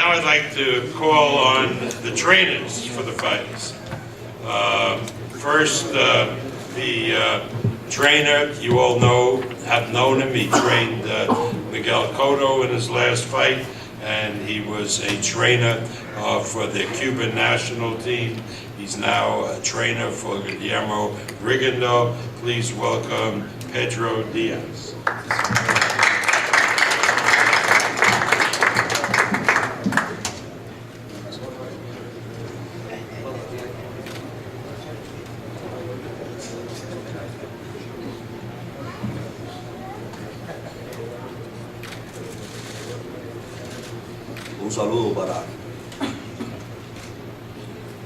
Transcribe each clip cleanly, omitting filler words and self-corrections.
now I'd like to call on the trainers for the fighters. First, the trainer, you all have known him. He trained Miguel Cotto in his last fight, and he was a trainer for the Cuban national team. He's now a trainer for Donaire-Rigondeaux. Please welcome Pedro Diaz.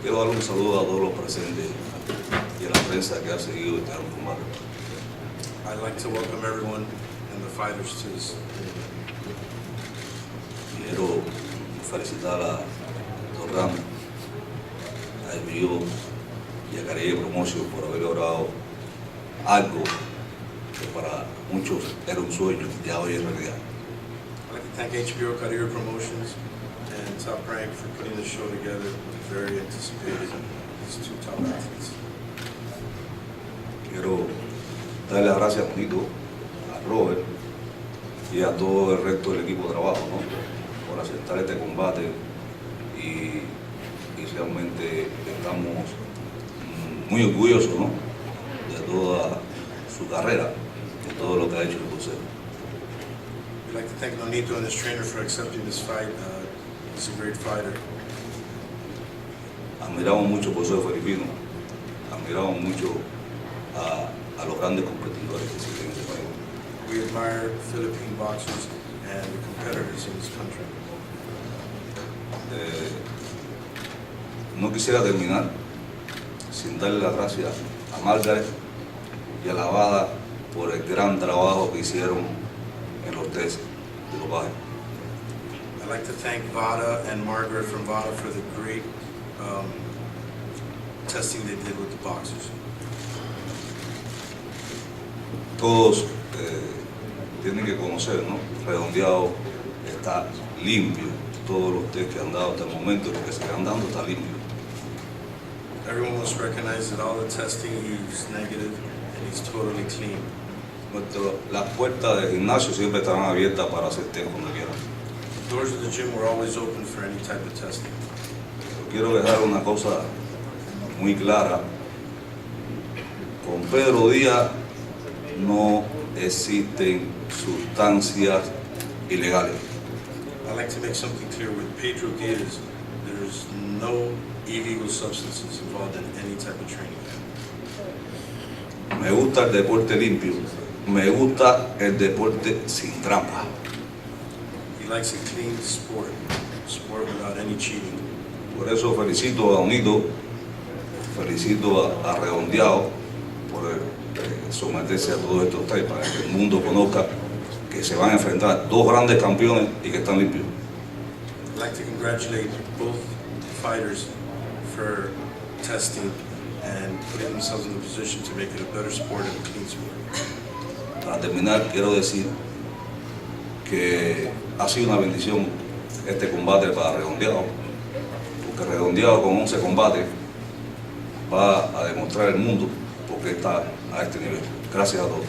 Quiero dar un saludo a todos los presentes y a la prensa que ha seguido este combate. I'd like to welcome everyone and the fighters to this. Quiero felicitar a Don Ram, a Emilio y a Carey Promotion por haber logrado algo que para muchos era un sueño, ya hoy es realidad. I'd like to thank HBO Career Promotions and Top Rank for putting this show together. It's very anticipated. These two top athletes. Quiero darle las gracias a Nito, a Robert y a todo el resto del equipo de trabajo, ¿no?, por aceptar este combate y realmente estamos muy orgullosos, ¿no?, de toda su carrera, de todo lo que ha hecho el boxeo. We'd like to thank Nonito and his trainer for accepting this fight. He's a great fighter. Admiramos mucho el boxeo filipino, admiramos mucho a los grandes competidores que existen en este país. We admire Philippine boxers and the competitors in this country. No quisiera terminar sin darle las gracias a Margaret y a la Bada por el gran trabajo que hicieron en los test de los bajes. I'd like to thank Vada and Margaret from Vada for the great testing they did with the boxers. Todos tienen que conocer, ¿no?, Redondeado está limpio. Todos los test que han dado hasta el momento, lo que se han dando está limpio. Everyone must recognize that all the testing is negative and he's totally clean. Las puertas del gimnasio siempre estarán abiertas para hacer test cuando quieran. The doors of the gym were always open for any type of testing. Quiero dejar una cosa muy clara. Con Pedro Díaz no existen sustancias ilegales. I'd like to make something clear with Pedro Diaz. There's no illegal substances involved in any type of training. Me gusta el deporte limpio. Me gusta el deporte sin trampa. He likes a clean sport without any cheating. Por eso felicito a Donito, felicito a Redondeado por someterse a todos estos test para que el mundo conozca que se van a enfrentar dos grandes campeones y que están limpios. I'd like to congratulate both fighters for testing and putting themselves in a position to make it a better sport and a clean sport. Para terminar, quiero decir que ha sido una bendición este combate para Redondeado, porque Redondeado con 11 combates va a demostrar al mundo por qué está a este nivel. Gracias a todos.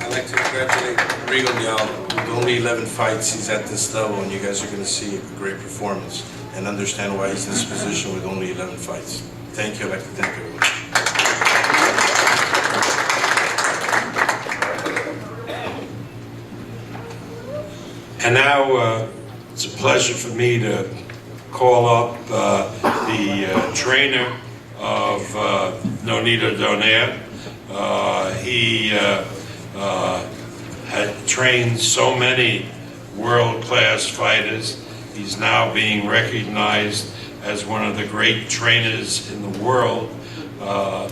I'd like to congratulate Rigondeaux. With only 11 fights, he's at this level, and you guys are going to see a great performance and understand why he's in this position with only 11 fights. Thank you. I'd like to thank everyone. And now it's a pleasure for me to call up the trainer of Nonito Donaire. He had trained so many world-class fighters. He's now being recognized as one of the great trainers in the world. And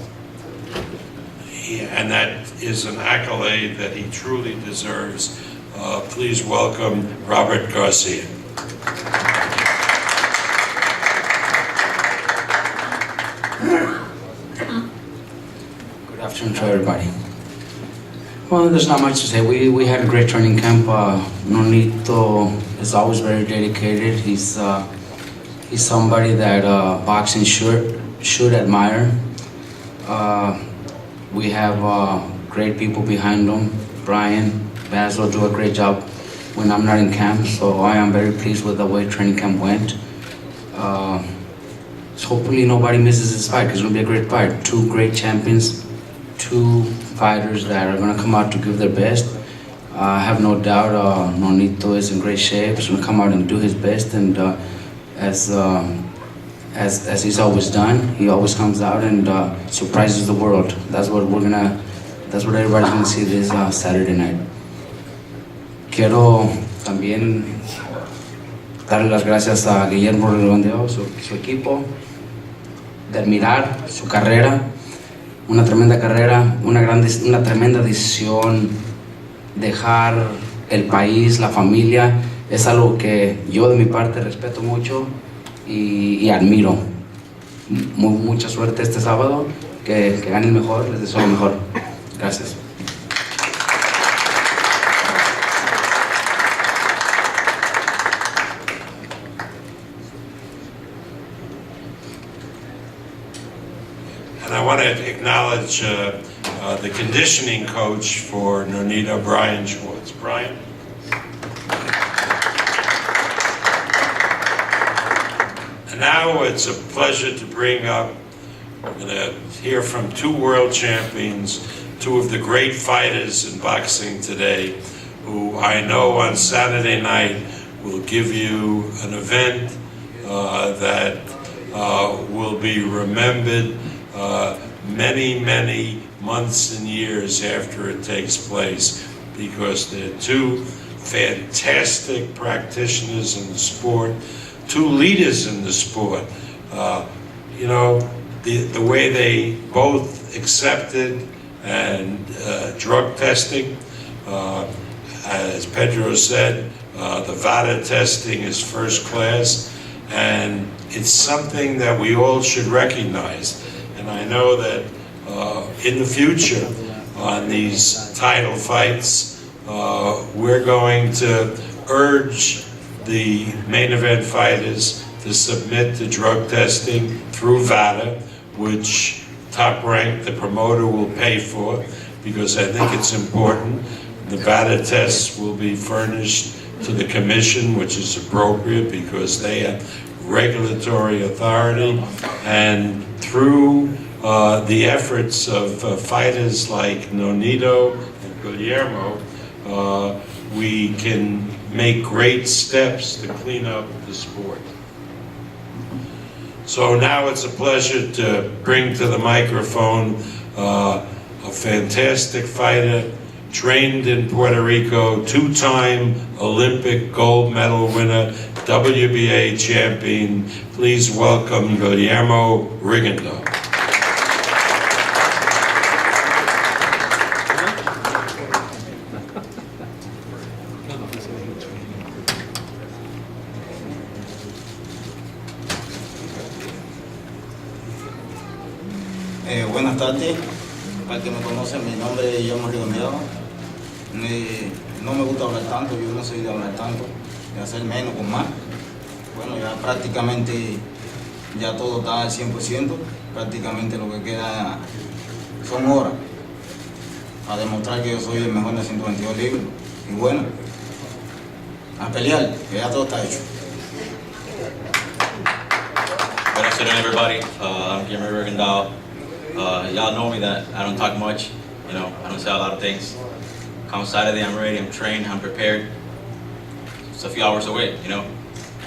that is an accolade that he truly deserves. Please welcome Robert Garcia. Good afternoon to everybody. Well, there's not much to say. We had a great training camp. Nonito is always very dedicated. He's somebody that boxing should admire. We have great people behind him. Brian, Basil do a great job when I'm not in camp, so I am very pleased with the way training camp went. So hopefully nobody misses this fight, because it's going to be a great fight. Two great champions, two fighters that are going to come out to give their best. I have no doubt Nonito is in great shape. He's going to come out and do his best, and as he's always done, he always comes out and surprises the world. That's what everybody's going to see this Saturday night. Quiero también darle las gracias a Donaire-Rigondeaux, su equipo, de admirar su carrera, una tremenda carrera, una tremenda decisión, dejar el país, la familia, es algo que yo de mi parte respeto mucho y admiro. Mucha suerte este sábado, que ganen mejor, les deseo lo mejor. Gracias. And I want to acknowledge the conditioning coach for Nonito, Brian Schwartz. Brian? And now it's a pleasure to bring up, we're going to hear from two world champions, two of the great fighters in boxing today, who I know on Saturday night will give you an event that will be remembered many, many months and years after it takes place, because they're two fantastic practitioners in the sport, two leaders in the sport. You know, the way they both accepted and drug testing, as Pedro said, the VADA testing is first class, and it's something that we all should recognize. And I know that in the future, on these title fights, we're going to urge the main event fighters to submit to drug testing through VADA, which Top Rank, the promoter, will pay for, because I think it's important. The VADA tests will be furnished to the commission, which is appropriate because they have regulatory authority, and through the efforts of fighters like Nonito and Guillermo, we can make great steps to clean up the sport. So now it's a pleasure to bring to the microphone a fantastic fighter, trained in Puerto Rico, two-time Olympic gold medal winner, WBA champion. Please welcome Donaire-Rigondeaux. Buenas tardes, para el que me conoce, mi nombre es Donaire-Rigondeaux. No me gusta hablar tanto, yo no soy de hablar tanto, de hacer menos con más. Bueno, ya prácticamente ya todo está al 100%, prácticamente lo que queda son horas a demostrar que yo soy el mejor de 122 libras. Y bueno, a pelear, que ya todo está hecho. Good afternoon, everybody. I'm Donaire-Rigondeaux. Y'all know me that I don't talk much, you know, I don't say a lot of things. Come Saturday, I'm ready, I'm trained, I'm prepared. It's a few hours away, you know,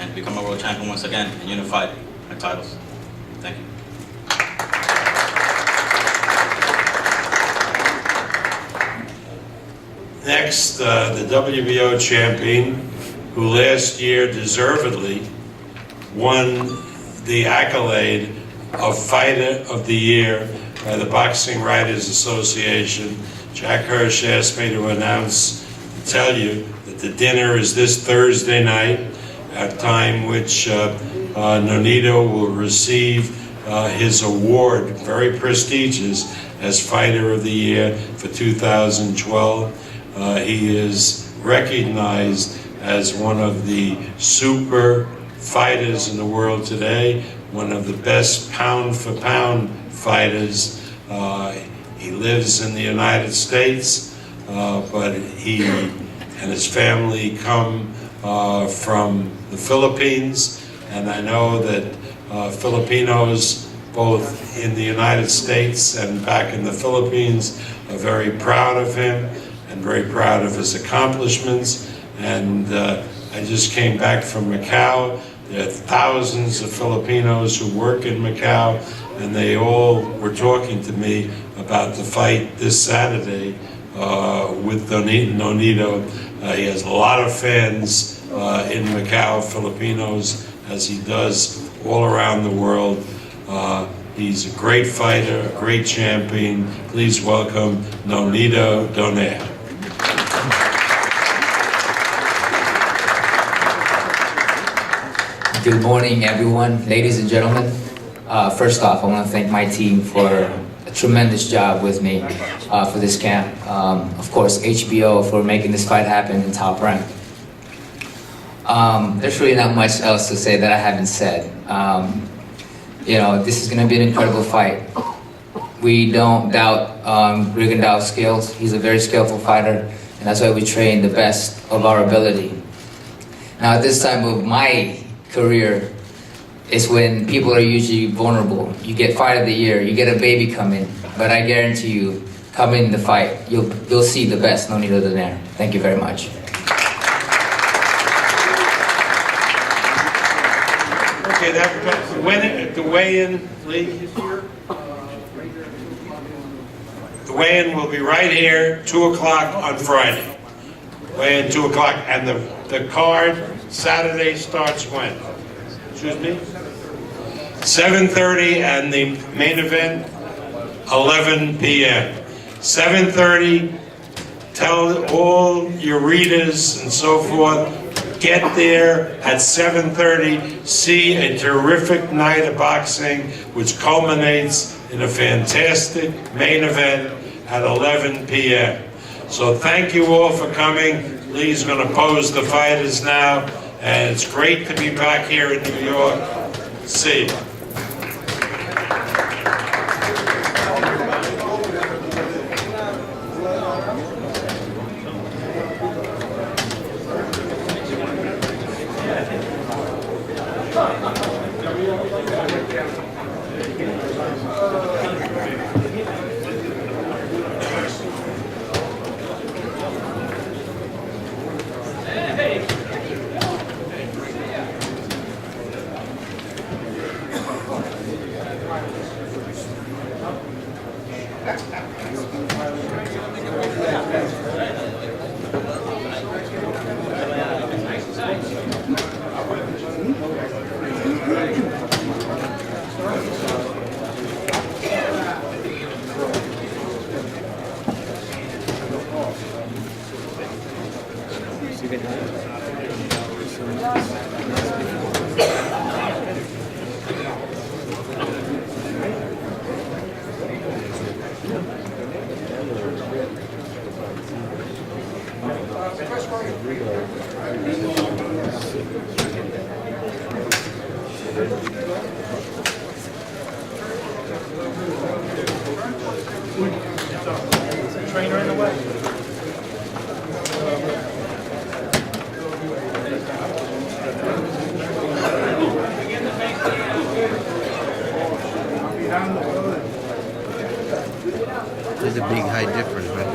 and become a world champion once again and unify my titles. Thank you. Next, the WBO champion, who last year deservedly won the accolade of Fighter of the Year by the Boxing Writers Association. Jack Hirsch asked me to tell you that the dinner is this Thursday night, at time which Nonito will receive his award, very prestigious, as Fighter of the Year for 2012. He is recognized as one of the super fighters in the world today, one of the best pound-for-pound fighters. He lives in the United States, but he and his family come from the Philippines, and I know that Filipinos, both in the United States and back in the Philippines, are very proud of him and very proud of his accomplishments. And I just came back from Macau. There are thousands of Filipinos who work in Macau, and they all were talking to me about the fight this Saturday with Nonito. He has a lot of fans in Macau, Filipinos, as he does all around the world. He's a great fighter, a great champion. Please welcome Nonito Donaire. Good morning, everyone, ladies and gentlemen. First off, I want to thank my team for a tremendous job with me for this camp. Of course, HBO for making this fight happen in Top Rank. There's really not much else to say that I haven't said. You know, this is going to be an incredible fight. We don't doubt Rigondeaux's skills. He's a very skillful fighter, and that's why we train the best of our ability. Now, at this time of my career, is when people are usually vulnerable. You get Fight of the Year, you get a baby coming, but I guarantee you, come in the fight, you'll see the best Nonito Donaire. Thank you very much. Okay, the weigh-in, please. The weigh-in will be right here, 2 o'clock on Friday. Weigh-in 2 o'clock, and the card Saturday starts when? Excuse me? 7:30, and the main event 11 p.m. 7:30. Tell all your readers and so forth, get there at 7:30. See a terrific night of boxing, which culminates in a fantastic main event at 11 p.m. So thank you all for coming. Lee's going to pose the fighters now, and it's great to be back here in New York. See you. Trainer in the way. There's a big height difference, man.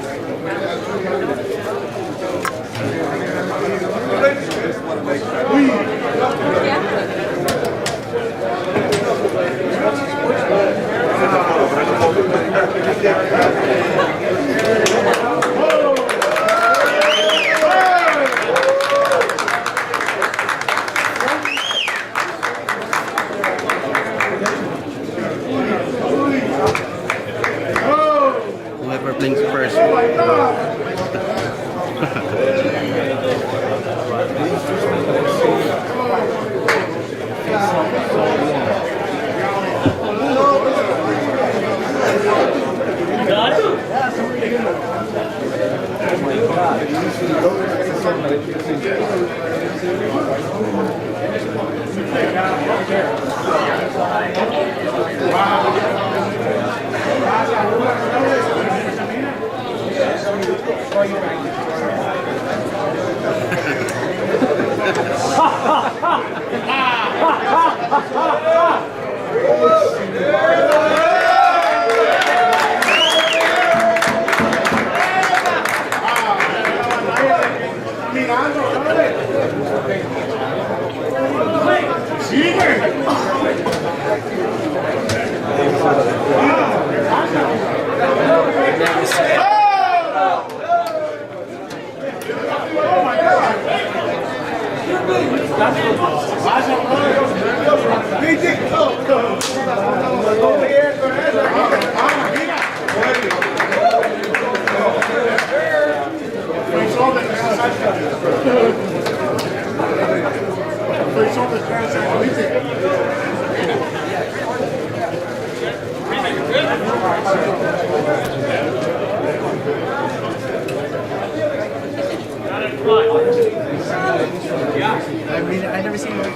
I mean, I never seen one.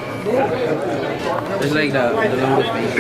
There's like the longest face.